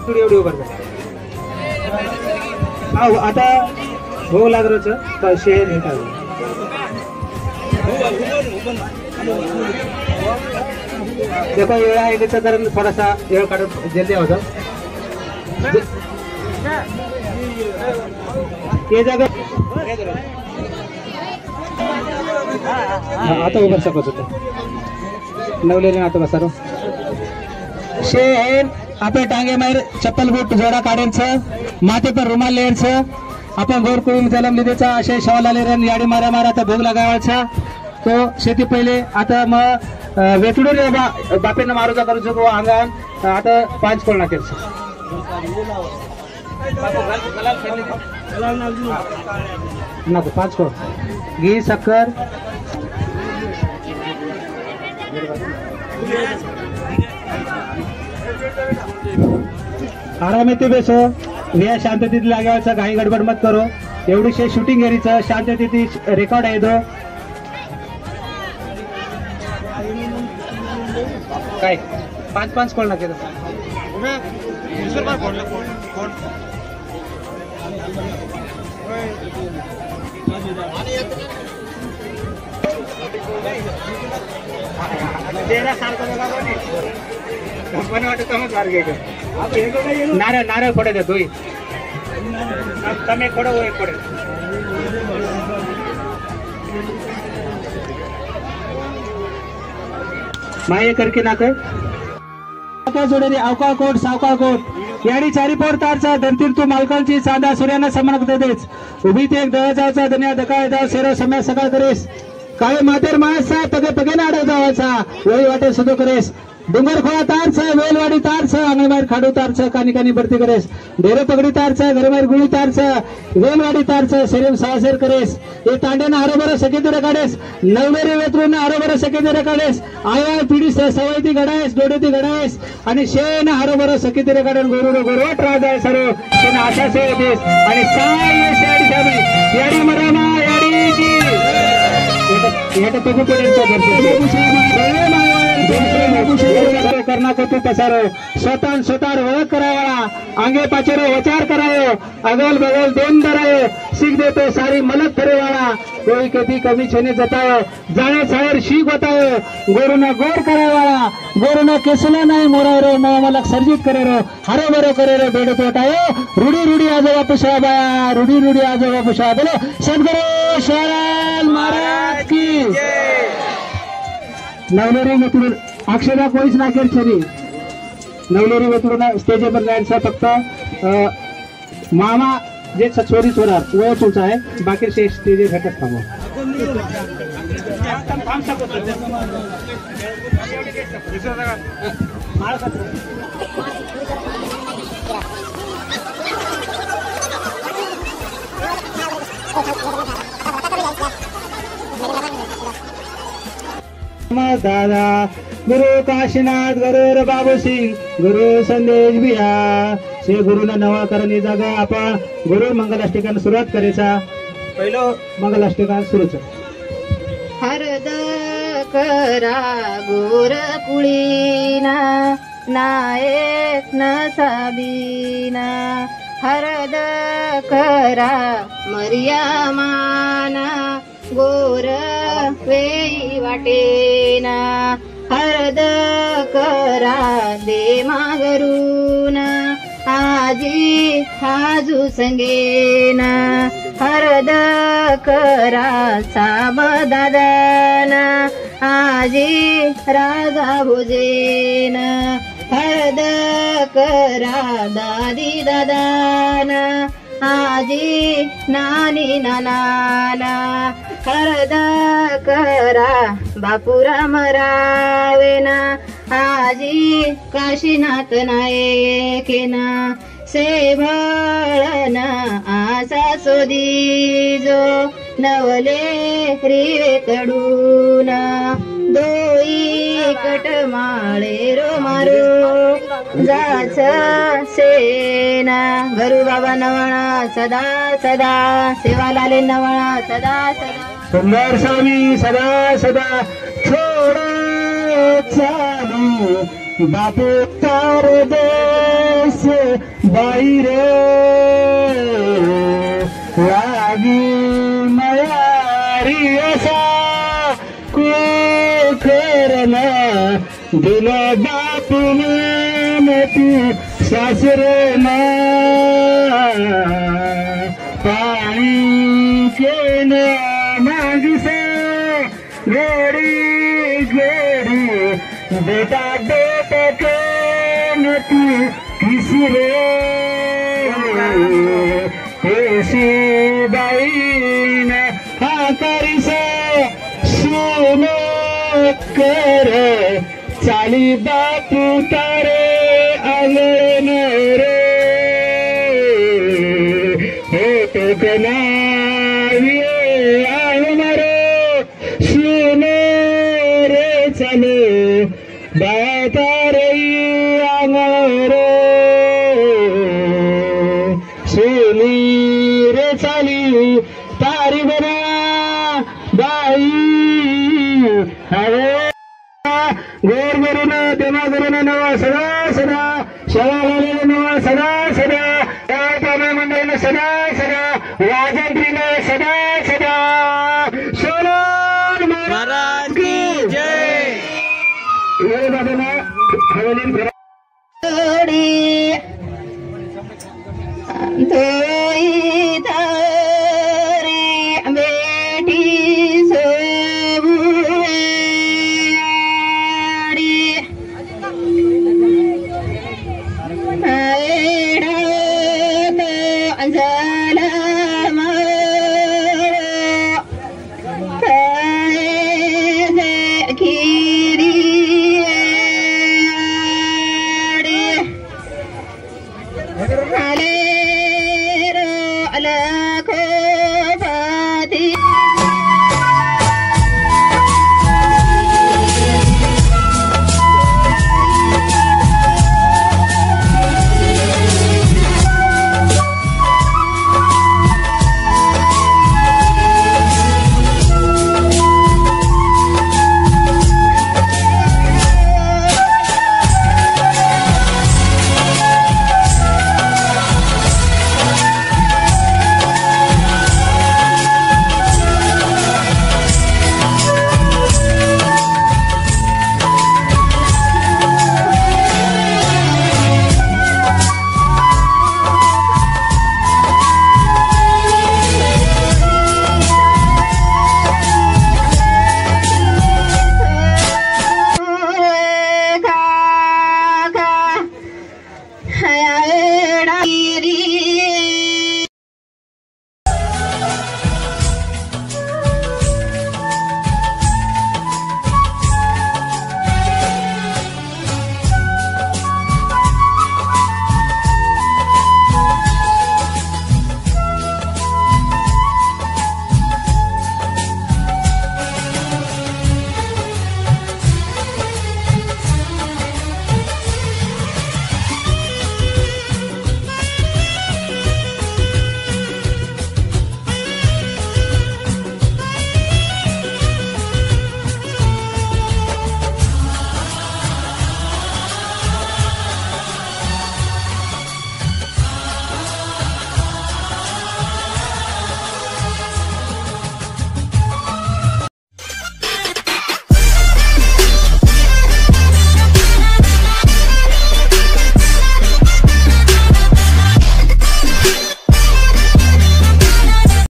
एवढी उभं आता भोग लागरोच पैसे हे देखो वेळ आहे त्याचा कारण थोडासा वेळ काढून जल्दी होता ये जागा आता उभं शकत होतं नवलेले आता बसारो शे है आपल्या टांगे मार चप्पल बूट जोडा काढायचं माथे पर रुमाल लेयचं आपण गोर कुळून जलम लिदेचा असे शवाल आले रन याडी मारा मारा आता भोग लागावायचा तो शेती पहिले आता मग वेटडून बापेनं मारूचा करू शकतो अंगान आता 5 कोळ नाकेल नको 5 कोळ घी साखर आराम येते बेसो वेळ शांततेत लागायचा काही गडबड मत करो एवढीशे शूटिंग घरीचं शांततेत रेकॉर्ड आहे तो काय 5 कोण केलं नारळ नारळ पडे देतो તમે પડો હોય પડે माये करके नाक जोडे अवकाळ कोट सावकाळ कोट याडी चारी पोर तारचा धनतीर तू मालकांची चांदा सूर्याना समान देतेच उभी ते एक दळाचा धन्या दकाळ जाव सेरो समय सकाळ करेस काय मातेर मासा पगे पगे नाडो जावाचा वळी वाटे सुदो करेस डोंगर खोळा तारच वेलवाडी तारच अंगणबाहेर खाडू तारच कानी कानी भरती करेस ढेरे पगडी तारच घरबाहेर गुळी तारच वेलवाडी तारच शरीर सासेर करेस हे तांड्यानं हरोबर सकेदर काढेस नवमेरी वेतरून हरोबर सकेदर काढेस आया पिढी सवयती घडायस डोडेती घडायस आणि शेण हरोबर सकेदर काढून गोरुर गोरवट राजाय सर्व शेण आशा सेवतेस आणि साय शेडी साबी याडी मरामा याडी की येत पगू पडेल करना को तू पसारो स्वतः स्वतः ओळख करावा आंगे पाचेरो वचार करायो अगल बगल देन धरायो सीख देतो सारी मलक फरेवाळा कोई कधी कमी छेने जतायो जाणे सावर शीख बतायो गोरुना गोर करावाळा गोरुना केसला नाही मोरायरो न मलक सर्जित करेरो हरो बरो करेरो बेडो तोटायो रुडी रुडी आजोबा पुषा बाया रुडी रुडी आजोबा पुषा बोलो सद्गुरु शरण महाराज की नवलेरी वेतुरून अक्षरा कोणीच नाकेल छरी नवलेरी वेतुरून स्टेज पर जायचं फक्त मामा जे छोरी छोरा वो तुमचा आहे बाकी से स्टेज घटक थांबो दादा गुरु काशीनाथ गुरु बाबू सिंग गुरु संदेश बिया श्री गुरुला नवा करणी जागा आपण गुरु मंगलाष्टकान सुरुवात करायचा पहिलो मंगलाष्टकान सुरूच हरद करा गोर कुळीना नायक न साबीना हरद करा मर्या माना गोर वेई वाटेना हरद करा दे मागरूना आजी हाजू संगेना हरद करा साब दादाना आजी राजा भोजेना हरद करा दादी दादाना आजी नानी नाना हरद करा बापूराम रावेना आजी काशीनाथ नायकेना सेभळना आसा सोदीजो नवले रिवे कडूना दोई कटमाळे रो मारो जाच सेना घरू बाबा नवळा सदा सदा सेवालाले नवळा सदा सदा सुंदर स्वामी सदा सदा छोडा चालू बापू तार देश बाई रे लागी मयारी असा कुखरला दिला बापूने तू सासरेना पाणी केन मागसे गोडी गोडी बेटा बेटा केन तू किसरे बाईन हाकारी से सुनो कर चाली बापू तारे आंगण रे हो तो रे सुनो रे चलो बातारे आंगण रे सुनी रे चाली तारी बना बाई हवे गोर गुरुन देवा गुरुन नवा सदा सदा शवाला नवा सदा सदा पामे मंडळीनं सदा सदा वाजंत्रीन सदा सदा सोनार महाराज की जय.